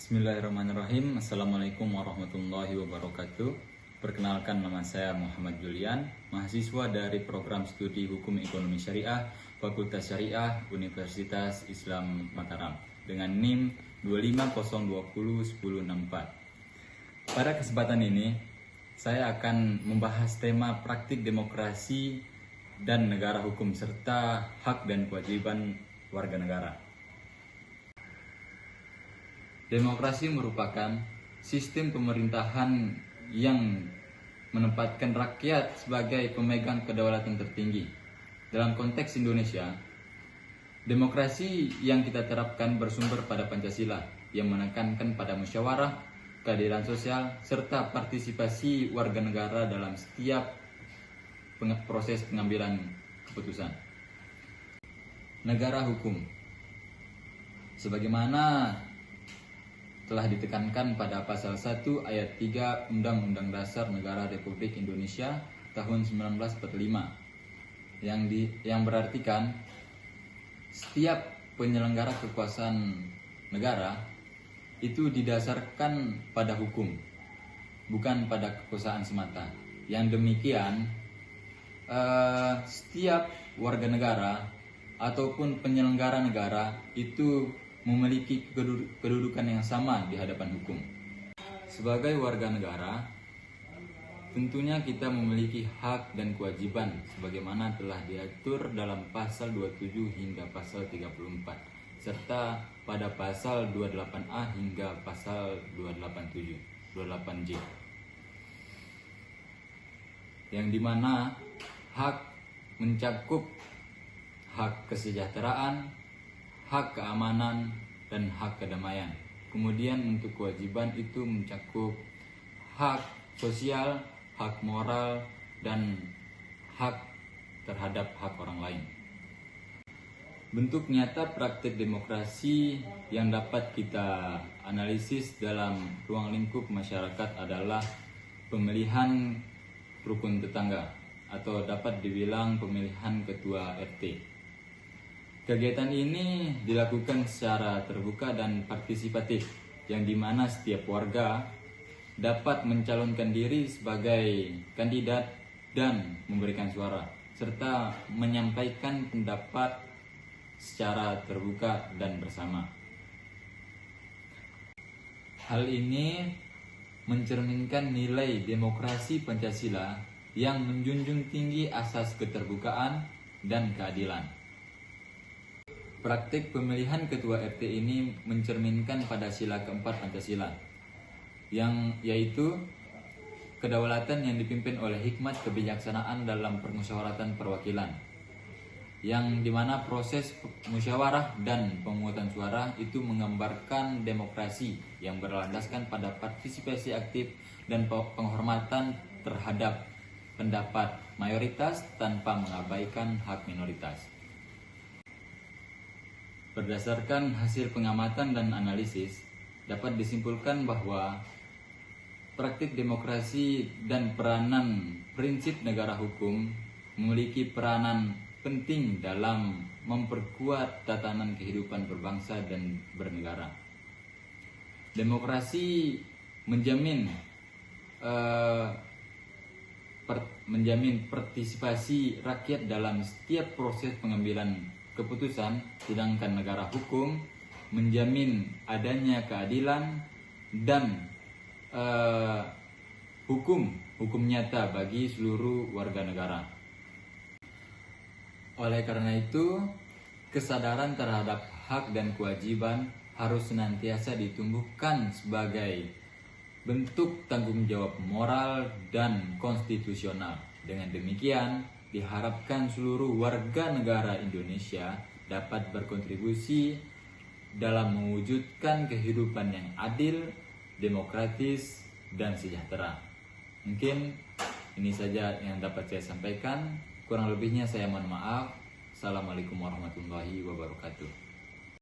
Bismillahirrahmanirrahim. Assalamualaikum warahmatullahi wabarakatuh. Perkenalkan, nama saya Muhammad Julian, mahasiswa dari program studi Hukum Ekonomi Syariah, Fakultas Syariah, Universitas Islam Mataram, dengan NIM 250201064. Pada kesempatan ini, saya akan membahas tema praktik demokrasi dan negara hukum serta hak dan kewajiban warga negara. Demokrasi merupakan sistem pemerintahan yang menempatkan rakyat sebagai pemegang kedaulatan tertinggi. Dalam konteks Indonesia, demokrasi yang kita terapkan bersumber pada Pancasila yang menekankan pada musyawarah, keadilan sosial, serta partisipasi warga negara dalam setiap proses pengambilan keputusan. Negara hukum, sebagaimana telah ditekankan pada pasal 1 ayat 3 Undang-Undang Dasar Negara Republik Indonesia tahun 1945 yang berartikan setiap penyelenggara kekuasaan negara itu didasarkan pada hukum, bukan pada kekuasaan semata. Yang demikian, setiap warga negara ataupun penyelenggara negara itu memiliki kedudukan yang sama di hadapan hukum. Sebagai warga negara, tentunya kita memiliki hak dan kewajiban sebagaimana telah diatur dalam pasal 27 hingga pasal 34, serta pada pasal 28A hingga pasal 28J. Yang dimana hak mencakup hak kesejahteraan, hak keamanan, dan hak kedamaian. Kemudian untuk kewajiban itu mencakup hak sosial, hak moral, dan hak terhadap hak orang lain. Bentuk nyata praktik demokrasi yang dapat kita analisis dalam ruang lingkup masyarakat adalah pemilihan rukun tetangga, atau dapat dibilang pemilihan ketua RT. Kegiatan ini dilakukan secara terbuka dan partisipatif, yang dimana setiap warga dapat mencalonkan diri sebagai kandidat dan memberikan suara, serta menyampaikan pendapat secara terbuka dan bersama. Hal ini mencerminkan nilai demokrasi Pancasila yang menjunjung tinggi asas keterbukaan dan keadilan. Praktik pemilihan ketua RT ini mencerminkan pada sila keempat Pancasila, yaitu kedaulatan yang dipimpin oleh hikmat kebijaksanaan dalam permusyawaratan perwakilan, yang dimana proses musyawarah dan pemungutan suara itu menggambarkan demokrasi yang berlandaskan pada partisipasi aktif dan penghormatan terhadap pendapat mayoritas tanpa mengabaikan hak minoritas. Berdasarkan hasil pengamatan dan analisis, dapat disimpulkan bahwa praktik demokrasi dan peranan prinsip negara hukum memiliki peranan penting dalam memperkuat tatanan kehidupan berbangsa dan bernegara. Demokrasi menjamin partisipasi rakyat dalam setiap proses pengambilan keputusan, sedangkan negara hukum menjamin adanya keadilan dan hukum nyata bagi seluruh warga negara. Oleh karena itu, kesadaran terhadap hak dan kewajiban harus senantiasa ditumbuhkan sebagai bentuk tanggung jawab moral dan konstitusional. Dengan demikian, diharapkan seluruh warga negara Indonesia dapat berkontribusi dalam mewujudkan kehidupan yang adil, demokratis, dan sejahtera. Mungkin ini saja yang dapat saya sampaikan. Kurang lebihnya saya mohon maaf. Assalamualaikum warahmatullahi wabarakatuh.